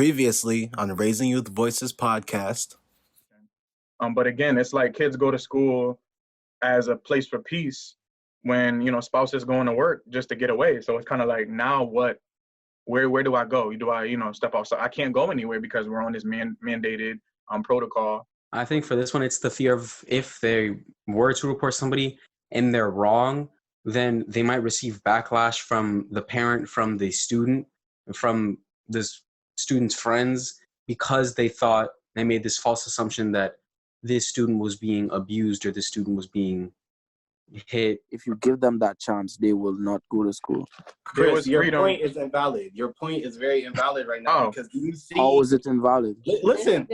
Previously on Raising Youth Voices podcast. But again, it's like kids go to school as a place for peace when, spouses going to work just to get away. So it's kind of like, now what, where do I go? Do I, step outside? I can't go anywhere because we're on this mandated protocol. I think for this one, it's the fear of if they were to report somebody and they're wrong, then they might receive backlash from the parent, from the student, from this student's friends, because they made this false assumption that this student was being abused or this student was being hit. If you give them that chance, they will not go to school. Chris, your point is invalid. Your point is very invalid right now because you see. How is it invalid? Listen.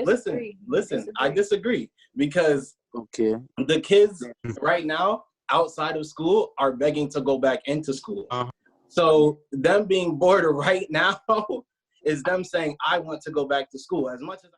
I disagree because the kids right now outside of school are begging to go back into school. So them being bored right now is them saying, I want to go back to school. As much as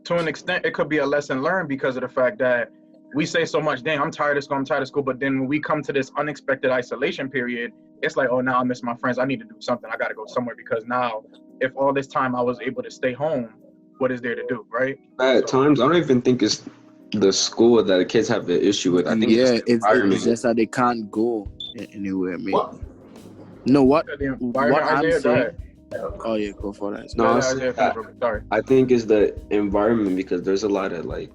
to an extent, it could be a lesson learned because of the fact that we say so much, dang, I'm tired of school. But then when we come to this unexpected isolation period, it's like, oh, now I miss my friends. I need to do something. I got to go somewhere because now if all this time I was able to stay home, what is there to do, right? At times, I don't even think it's the school that the kids have the issue with. I think it's just that they can't go anywhere. Maybe. What? No, what I'm saying. Oh yeah, go for that. No, sorry. I think it's the environment because there's a lot of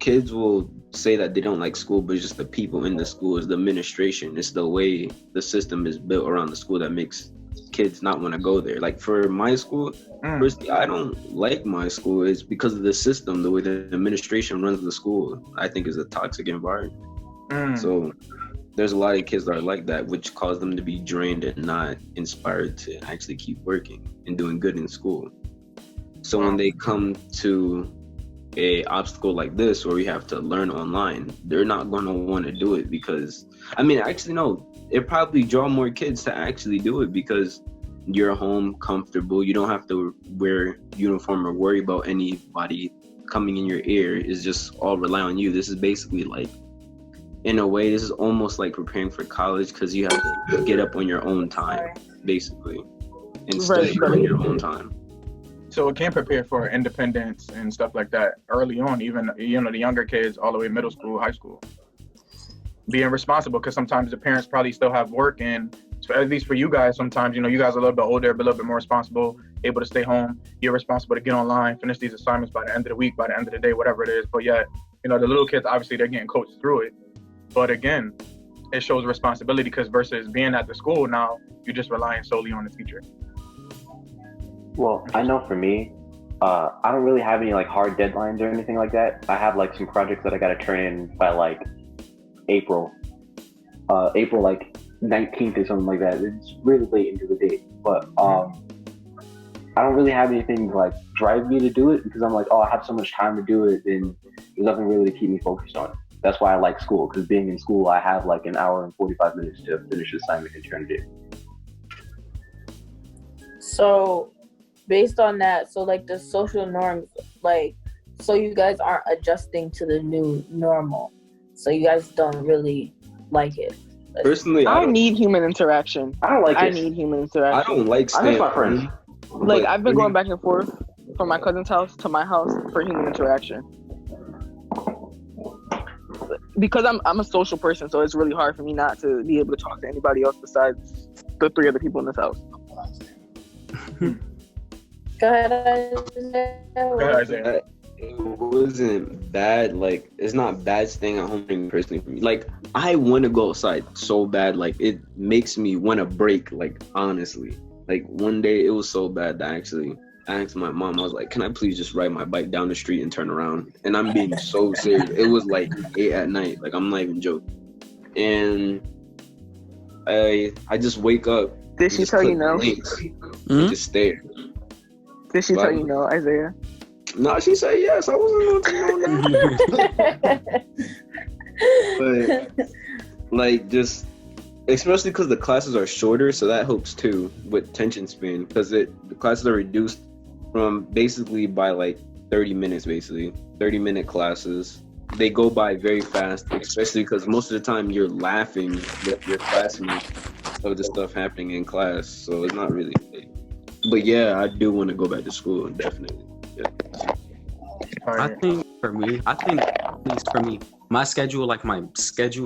kids will say that they don't like school, but it's just the people in the school, it's the administration, it's the way the system is built around the school that makes kids not want to go there. Like for my school, personally, I don't like my school. It's because of the system, the way the administration runs the school. I think is a toxic environment. So there's a lot of kids that are like that, which cause them to be drained and not inspired to actually keep working and doing good in school. So when they come to a obstacle like this where we have to learn online, they're not going to want to do it because, it probably draw more kids to actually do it because you're home comfortable. You don't have to wear uniform or worry about anybody coming in your ear. It's just all rely on you. This is basically in a way, this is almost like preparing for college because you have to get up on your own time, basically, and study on your own time. So it can prepare for independence and stuff like that early on, even, the younger kids all the way middle school, high school. Being responsible because sometimes the parents probably still have work and so at least for you guys, sometimes, you guys are a little bit older, but a little bit more responsible, able to stay home. You're responsible to get online, finish these assignments by the end of the week, by the end of the day, whatever it is. But yet, the little kids, obviously, they're getting coached through it. But again, it shows responsibility because versus being at the school now, you're just relying solely on the teacher. Well, I know for me, I don't really have any hard deadlines or anything like that. I have some projects that I got to turn in by April 19th or something like that. It's really late into the day, but I don't really have anything to drive me to do it because I'm I have so much time to do it, and there's nothing really to keep me focused on it. That's why I like school, because being in school, I have an hour and 45 minutes to finish the assignment and turn it in. So, based on that, so the social norms, so you guys aren't adjusting to the new normal. So you guys don't really like it. Personally, I need human interaction. I don't like it. I need human interaction. I don't like staying. I miss my friends. I've been going back and forth from my cousin's house to my house for human interaction. Because I'm a social person, so it's really hard for me not to be able to talk to anybody else besides the three other people in this house. Go ahead, Isaiah. It wasn't bad. It's not bad staying at home personally for me. I want to go outside so bad. It makes me want to break. Honestly, one day it was so bad that actually asked my mom, I was like, can I please just ride my bike down the street and turn around? And I'm being so serious. It was like 8 at night. Like, I'm not even joking. And I just wake up. Did she tell you no? And just stare. Did she tell you no, Isaiah? No, she said yes. I wasn't going to know. But like, just especially because the classes are shorter, so that helps too with tension span, because the classes are reduced from basically by like 30 minutes, basically 30-minute classes. They go by very fast, especially because most of the time you're laughing with your classmates of the stuff happening in class, so it's not really late. But yeah, I do want to go back to school, definitely. Yeah. I think at least for me, my schedule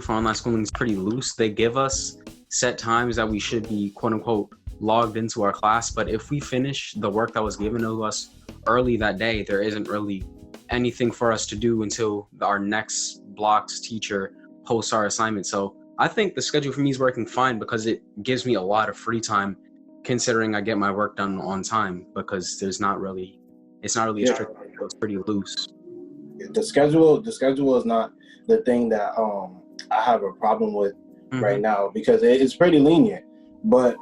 for online schooling is pretty loose. They give us set times that we should be, quote unquote, logged into our class. But if we finish the work that was given to us early that day, there isn't really anything for us to do until our next block's teacher posts our assignment. So I think the schedule for me is working fine because it gives me a lot of free time, considering I get my work done on time, because it's not really a strict, it's pretty loose. The schedule is not the thing that I have a problem with right now, because it's pretty lenient. But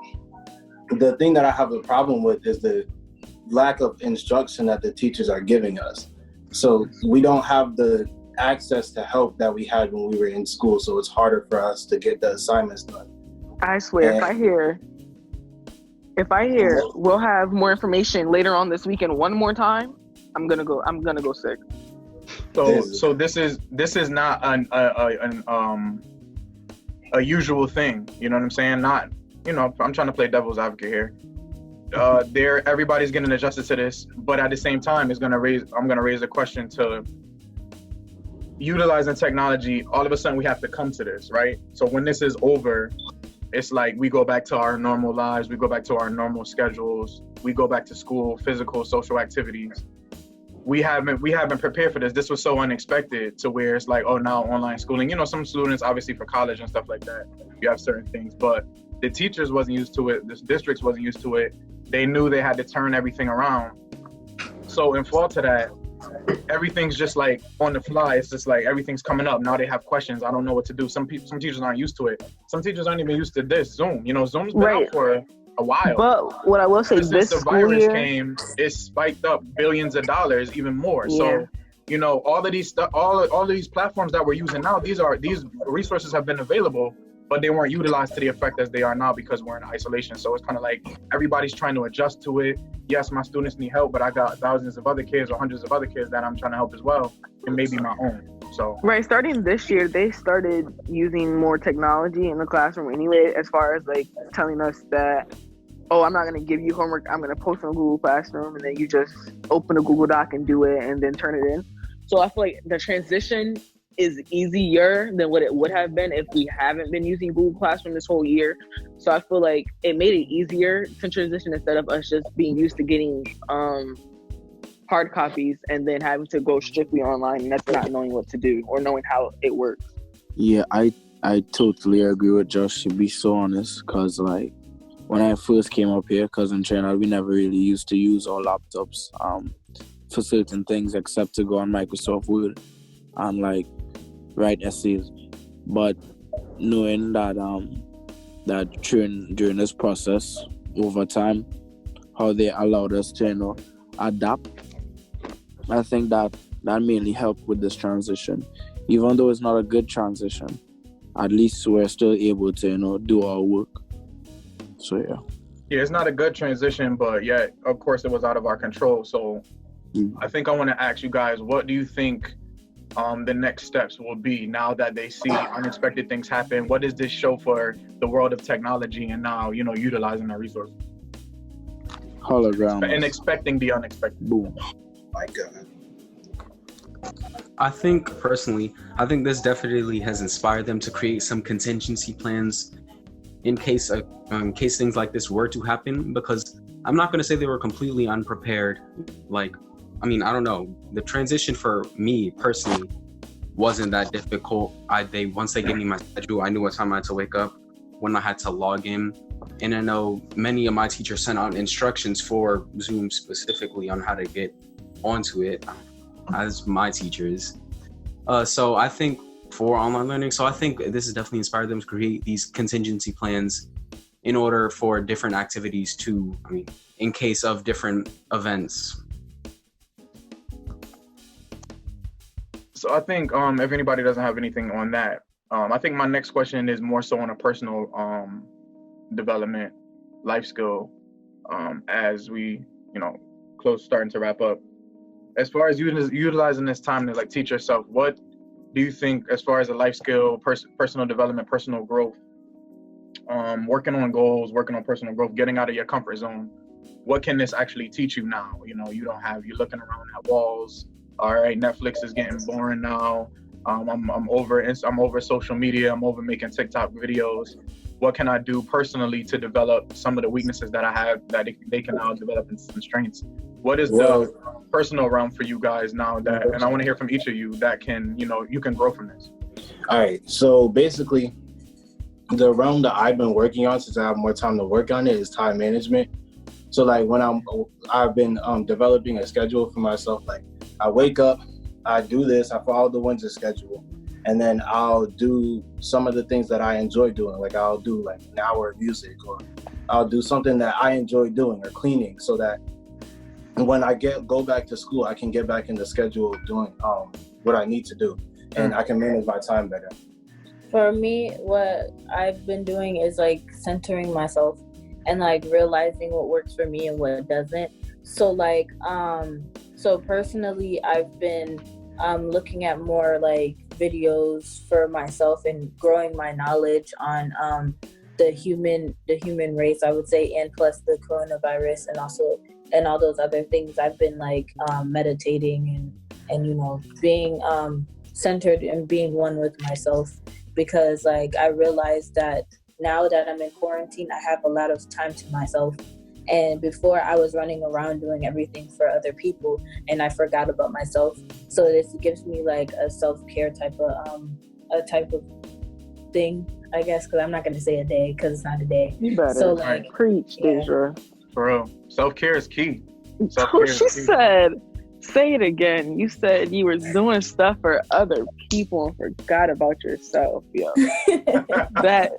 the thing that I have a problem with is the lack of instruction that the teachers are giving us. So we don't have the access to help that we had when we were in school, so it's harder for us to get the assignments done. I swear, if I hear we'll have more information later on this weekend one more time, I'm gonna go sick. So this is not a usual thing. You know what I'm saying? Not, I'm trying to play devil's advocate here. Everybody's getting adjusted to this, but at the same time, I'm gonna raise a question to utilizing technology. All of a sudden, we have to come to this, right? So when this is over, it's like we go back to our normal lives, we go back to our normal schedules, we go back to school, physical, social activities. We haven't prepared for this. This was so unexpected, to where it's like, oh, now online schooling. Some students, obviously for college and stuff like that, you have certain things, but the teachers wasn't used to it. The districts wasn't used to it. They knew they had to turn everything around. So in fall to that, everything's just like on the fly. It's just like everything's coming up. Now they have questions. I don't know what to do. Some teachers aren't used to it. Some teachers aren't even used to this Zoom. Zoom's been out for a while. But what I will say, since the virus came, it spiked up billions of dollars even more. Yeah. So, all of these platforms that we're using now, these resources have been available, but they weren't utilized to the effect as they are now because we're in isolation. So it's kind of like everybody's trying to adjust to it. Yes, my students need help, but I got thousands of other kids or hundreds of other kids that I'm trying to help as well, and maybe my own. So starting this year, they started using more technology in the classroom anyway, as far as like telling us that, oh, I'm not going to give you homework, I'm going to post on Google Classroom, and then you just open a Google Doc and do it and then turn it in. So I feel like the transition is easier than what it would have been if we haven't been using Google Classroom this whole year. So I feel like it made it easier to transition instead of us just being used to getting hard copies and then having to go strictly online, and that's not knowing what to do or knowing how it works. Yeah, I totally agree with Josh, to be so honest, because like when I first came up here, because in China we never really used to use our laptops for certain things except to go on Microsoft Word and like write essays. But knowing that that during this process over time, how they allowed us to adapt, I think that mainly helped with this transition. Even though it's not a good transition, at least we're still able to do our work. So yeah, it's not a good transition, but yeah, of course it was out of our control. So I think I want to ask you guys, what do you think the next steps will be now that they see unexpected things happen? What does this show for the world of technology and now, utilizing our resources? Hologram. And expecting the unexpected. Boom. My God. I think this definitely has inspired them to create some contingency plans in case things like this were to happen, because I'm not going to say they were completely unprepared. I don't know. The transition for me personally wasn't that difficult. Once they gave me my schedule, I knew what time I had to wake up, when I had to log in. And I know many of my teachers sent out instructions for Zoom specifically on how to get onto it, as my teachers. So I think for online learning, so I think this has definitely inspired them to create these contingency plans in order for different activities to, in case of different events. So I think if anybody doesn't have anything on that, I think my next question is more so on a personal development, life skill, as we, starting to wrap up. As far as utilizing this time to like teach yourself, what do you think as far as a life skill, personal development, personal growth, working on goals, working on personal growth, getting out of your comfort zone, what can this actually teach you now? You're looking around at walls. All right, Netflix is getting boring now. I'm over social media. I'm over making TikTok videos. What can I do personally to develop some of the weaknesses that I have that they can now develop into some strengths? What is the personal realm for you guys now that, and I want to hear from each of you, that can, you can grow from this? All right, so basically the realm that I've been working on since I have more time to work on it is time management. So like when I've been developing a schedule for myself, like I wake up, I do this, I follow the Windsor schedule, and then I'll do some of the things that I enjoy doing. Like I'll do like an hour of music, or I'll do something that I enjoy doing, or cleaning, so that when I go back to school, I can get back in the schedule of doing what I need to do, and I can manage my time better. For me, what I've been doing is like centering myself and like realizing what works for me and what doesn't. So like, so personally, I've been looking at more like videos for myself and growing my knowledge on the human race, I would say, and plus the coronavirus, and all those other things. I've been like meditating and being centered and being one with myself, because like I realized that now that I'm in quarantine, I have a lot of time to myself. And before, I was running around doing everything for other people, and I forgot about myself. So this gives me like a self-care type of thing, I guess, because I'm not going to say a day because it's not a day. You better. So like, preach, Deja. For real, self-care is key. She said, say it again. You said you were doing stuff for other people and forgot about yourself, yo. that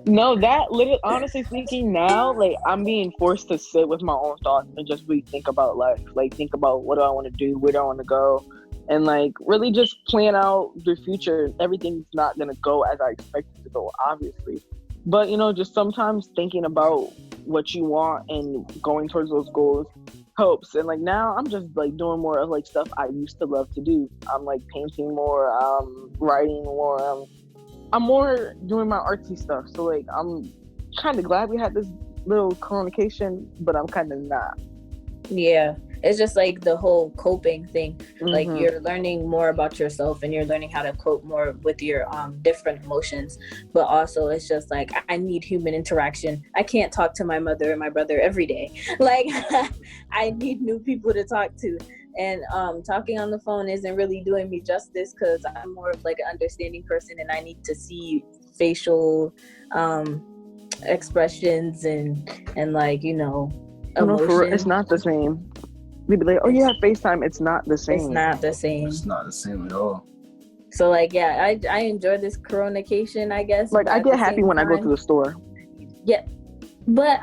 literally, honestly speaking, now, like, I'm being forced to sit with my own thoughts and just really think about life. Like, think about what do I want to do, where do I want to go, and like really just plan out the future. Everything's not gonna go as I expect it to go, obviously, but just sometimes thinking about what you want and going towards those goals helps. And like now I'm just like doing more of like stuff I used to love to do. I'm like painting more, writing more, I'm more doing my artsy stuff. So like I'm kind of glad we had this little communication, but I'm kind of not. Yeah, it's just like the whole coping thing. Like you're learning more about yourself and you're learning how to cope more with your different emotions. But also it's just like I need human interaction. I can't talk to my mother and my brother every day. Like I need new people to talk to. And talking on the phone isn't really doing me justice, because I'm more of like an understanding person and I need to see facial expressions and like, emotions. It's not the same. We'd be like, oh, you have FaceTime. It's not the same. It's not the same. It's not the same at all. So like, yeah, I enjoy this coronation, I guess. Like I get happy when I go to the store. Yeah, but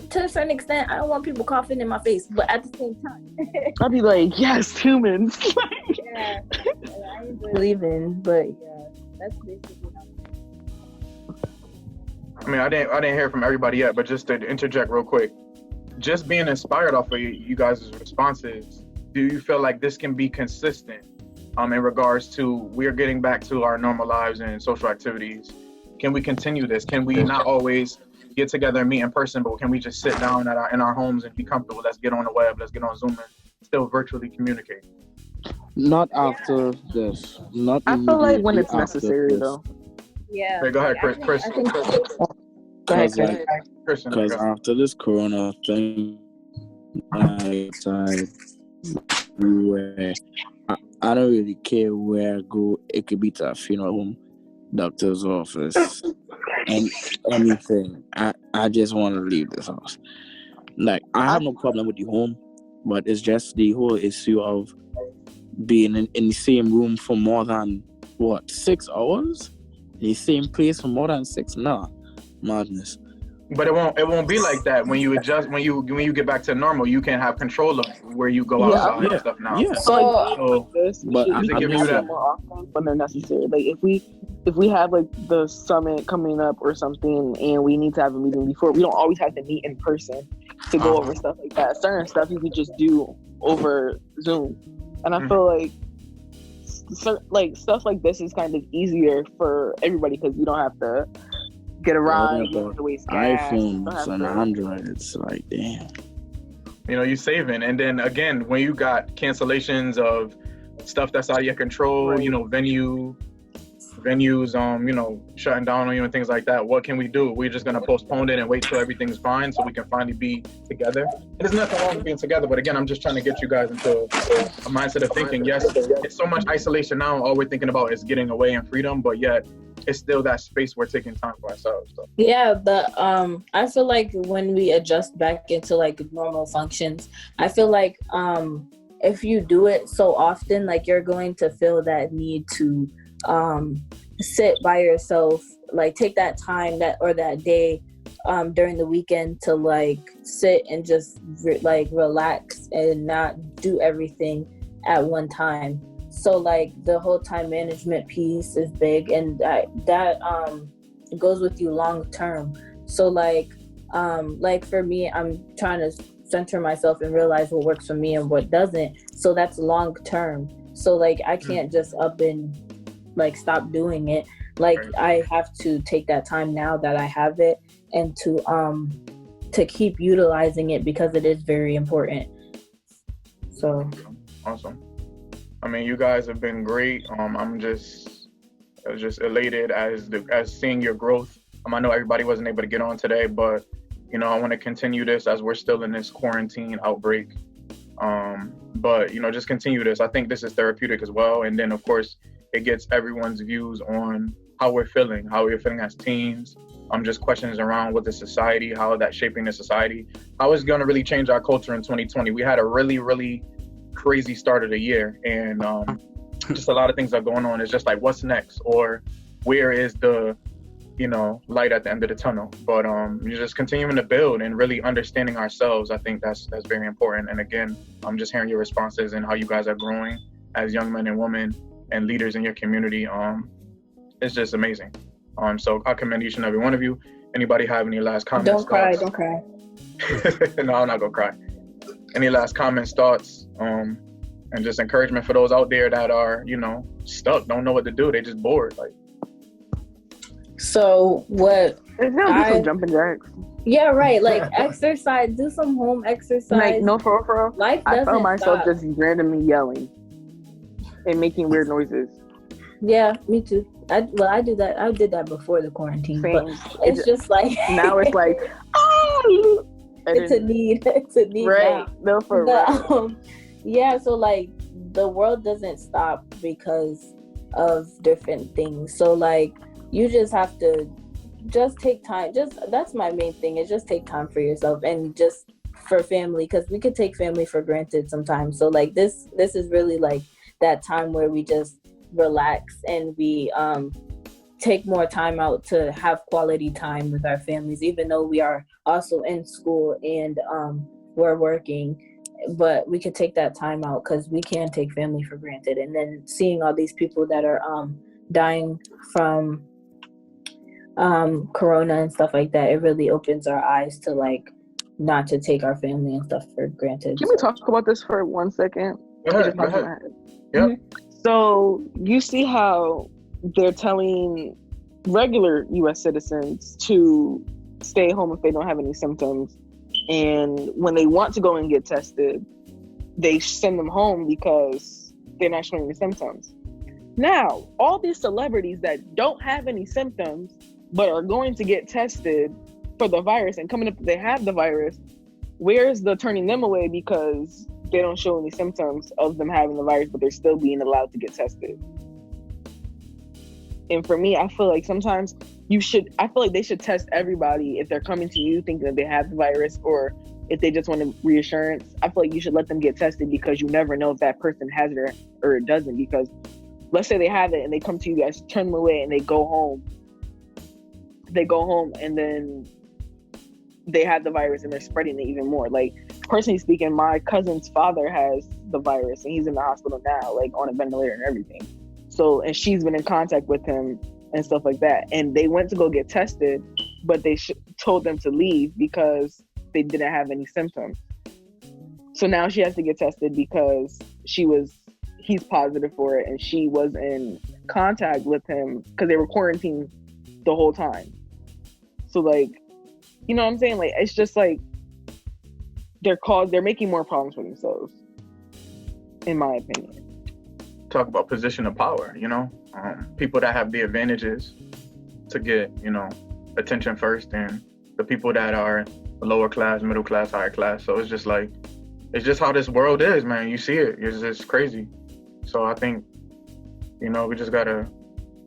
to a certain extent, I don't want people coughing in my face. But at the same time, I'll be like, yes, humans. Yeah, I enjoy leaving, but yeah, that's basically. I mean, I didn't hear from everybody yet, but just to interject real quick, just being inspired off of you guys' responses, do you feel like this can be consistent in regards to we're getting back to our normal lives and social activities? Can we continue this? Can we not always get together and meet in person, but can we just sit down in our homes and be comfortable? Let's get on the web, let's get on Zoom and still virtually communicate. Not after this. Not. I feel like when it's necessary, though. Yeah. Okay, go ahead, Chris. Because after this corona thing, I don't really care where I go. It could be to a funeral home, doctor's office, and anything. I just want to leave this house. Like, I have no problem with the home, but it's just the whole issue of being in the same room for more than 6 hours? The same place for more than 6? Nah, madness. But it won't be like that when you adjust, when you get back to normal. You can have control of where you go outside and stuff now. Yeah. So But we should give you that more often when they're necessary. Like if we have like the summit coming up or something, and we need to have a meeting before, we don't always have to meet in person to go over stuff like that. Certain stuff you could just do over Zoom, and I feel like stuff like this is kind of easier for everybody because you don't have to get around, you don't have to waste gas. iPhones and Androids, like, damn. You know, you saving. And then again, when you got cancellations of stuff that's out of your control, you know, venues, you know, shutting down on you and things like that, what can we do? We're just going to postpone it and wait till everything's fine so we can finally be together. And there's nothing wrong with being together, but again, I'm just trying to get you guys into a mindset of thinking, yes, it's so much isolation now, all we're thinking about is getting away and freedom, but yet it's still that space we're taking time for ourselves. So. Yeah, but I feel like when we adjust back into like normal functions, I feel like if you do it so often, like you're going to feel that need to sit by yourself, like take that time that day during the weekend to like sit and just relax and not do everything at one time. So like the whole time management piece is big, and that goes with you long term. So like for me, I'm trying to center myself and realize what works for me and what doesn't. So that's long term. So like I can't just up and like stop doing it. Like I have to take that time now that I have it and to keep utilizing it because it is very important. So awesome. I mean, you guys have been great. I'm just elated as seeing your growth. I know everybody wasn't able to get on today, but you know, I want to continue this as we're still in this quarantine outbreak. But you know, just continue this. I think this is therapeutic as well. And then of course, it gets everyone's views on how we're feeling as teens. Just questions around what the society, how that's shaping the society, how it's going to really change our culture in 2020. We had a really, really crazy start of the year, and just a lot of things are going on. It's just like, what's next, or where is the, you know, light at the end of the tunnel? But you're just continuing to build and really understanding ourselves. I think that's very important. And again, I'm just hearing your responses and how you guys are growing as young men and women and leaders in your community. It's just amazing. So I commend each and every one of you. Anybody have any last comments? Don't cry. No, I'm not gonna cry. Any last comments, thoughts, and just encouragement for those out there that are, you know, stuck, don't know what to do, they just bored. Like, so what? It's gonna be some jumping jacks. Yeah, right. Like exercise, do some home exercise. Like no, for real. Life I found myself stop. just randomly yelling and making weird noises. Yeah, me too. I do that. I did that before the quarantine. Same. But it's just like now it's like, oh, it's a need. It's a need. Right. Now. No, for real. Yeah. So like the world doesn't stop because of different things. So like you just have to just take time. That's my main thing, is just take time for yourself and just for family, because we could take family for granted sometimes. So like this is really like that time where we just relax and we take more time out to have quality time with our families, even though we are also in school and we're working, but we could take that time out because we can take family for granted. And then seeing all these people that are dying from corona and stuff like that, it really opens our eyes to like not to take our family and stuff for granted. Can we talk about this for 1 second? Go ahead. Yep. So you see how they're telling regular U.S. citizens to stay home if they don't have any symptoms, and when they want to go and get tested, they send them home because they're not showing any symptoms. Now, all these celebrities that don't have any symptoms but are going to get tested for the virus and coming up they have the virus, where's the turning them away because they don't show any symptoms of them having the virus, but they're still being allowed to get tested? And for me, I feel like sometimes I feel like they should test everybody if they're coming to you thinking that they have the virus, or if they just want reassurance. I feel like you should let them get tested, because you never know if that person has it or it doesn't. Because let's say they have it and they come to you guys, turn them away, and they go home. And then they have the virus and they're spreading it even more. Like, personally speaking, my cousin's father has the virus and he's in the hospital now, like on a ventilator and everything. So, and she's been in contact with him and stuff like that. And they went to go get tested, but they told them to leave because they didn't have any symptoms. So now she has to get tested because he's positive for it, and she was in contact with him because they were quarantined the whole time. So, like, you know what I'm saying? Like, it's just like they're making more problems for themselves, in my opinion. Talk about position of power, people that have the advantages to get, attention first, and the people that are lower class, middle class, higher class. So it's just how this world is, man. You see it. It's just crazy. So I think, we just gotta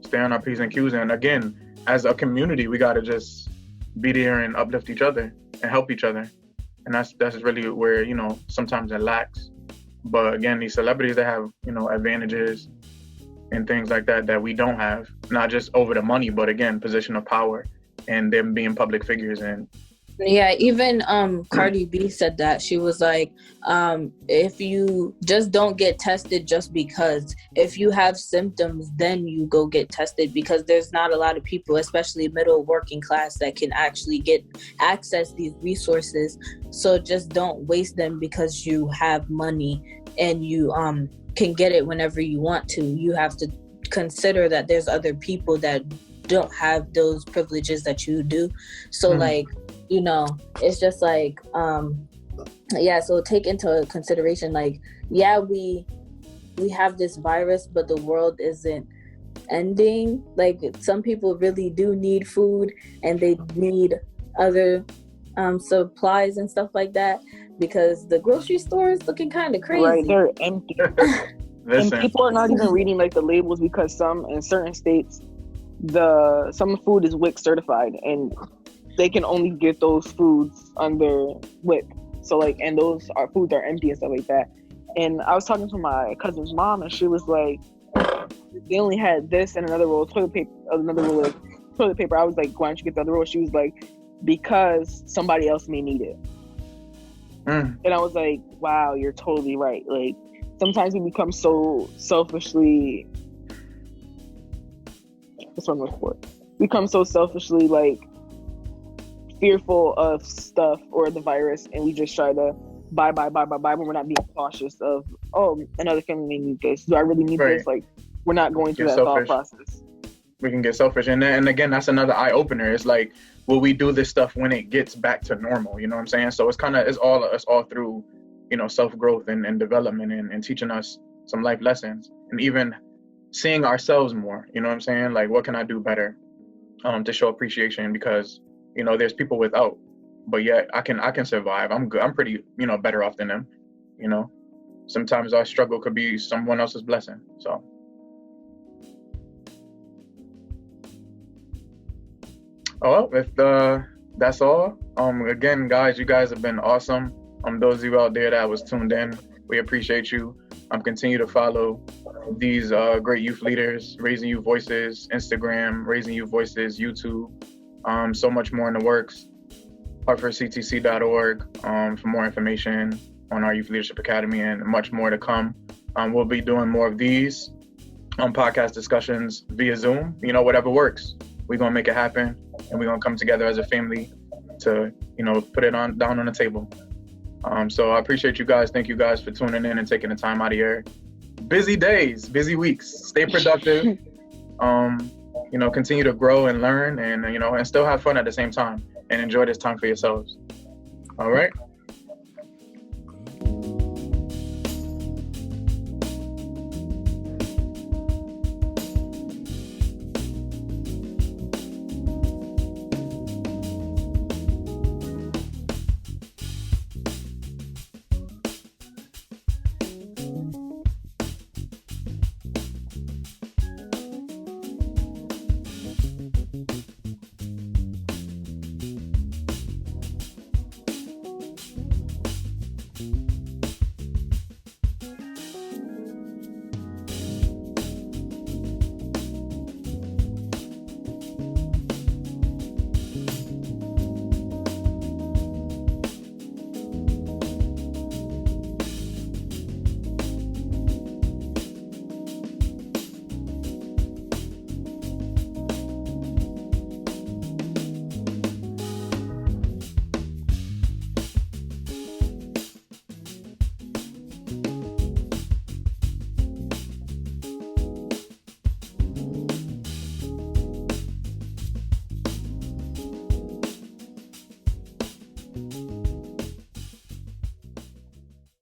stay on our P's and Q's. And again, as a community, we gotta just be there and uplift each other and help each other. And that's really where, sometimes it lacks. But again, these celebrities that have, advantages and things like that we don't have, not just over the money, but again, position of power and them being public figures. And yeah, even Cardi B said that. She was like, if you just don't get tested just because, if you have symptoms, then you go get tested, because there's not a lot of people, especially middle working class, that can actually access these resources. So just don't waste them because you have money and you can get it whenever you want to. You have to consider that there's other people that don't have those privileges that you do. So like, it's just like, so take into consideration, like, we have this virus, but the world isn't ending. Like, some people really do need food, and they need other supplies and stuff like that, because the grocery store is looking kind of crazy. Right, they're empty. And people are not even reading like the labels, because in certain states, some food is WIC certified, and they can only get those foods under WIC. So like, and those foods are empty and stuff like that. And I was talking to my cousin's mom, and she was like, they only had this and another roll of toilet paper, I was like, why don't you get the other roll? She was like, because somebody else may need it. And I was like, wow, you're totally right. Like, sometimes we become so selfishly, like, fearful of stuff or the virus, and we just try to buy when we're not being cautious of, another family may need this. Do I really need this? Like, we're not going through that thought process. We can get selfish. And again, that's another eye opener. It's like, will we do this stuff when it gets back to normal? You know what I'm saying? So it's all through, self-growth and development and teaching us some life lessons, and even seeing ourselves more. You know what I'm saying? Like, what can I do better to show appreciation? Because there's people without, but yet I can survive. I'm good. I'm pretty, better off than them. Sometimes our struggle could be someone else's blessing. So. Oh, if that's all. Again, guys, you guys have been awesome. Those of you out there that was tuned in, we appreciate you. Continue to follow these great youth leaders, Raising Youth Voices, Instagram, Raising Youth Voices, YouTube. So much more in the works. HartfordCTC.org for more information on our Youth Leadership Academy, and much more to come. We'll be doing more of these podcast discussions via Zoom. Whatever works, we're gonna make it happen, and we're gonna come together as a family to put it down on the table. So I appreciate you guys. Thank you guys for tuning in and taking the time out of your busy days, busy weeks. Stay productive. Continue to grow and learn, and and still have fun at the same time, and enjoy this time for yourselves. All right.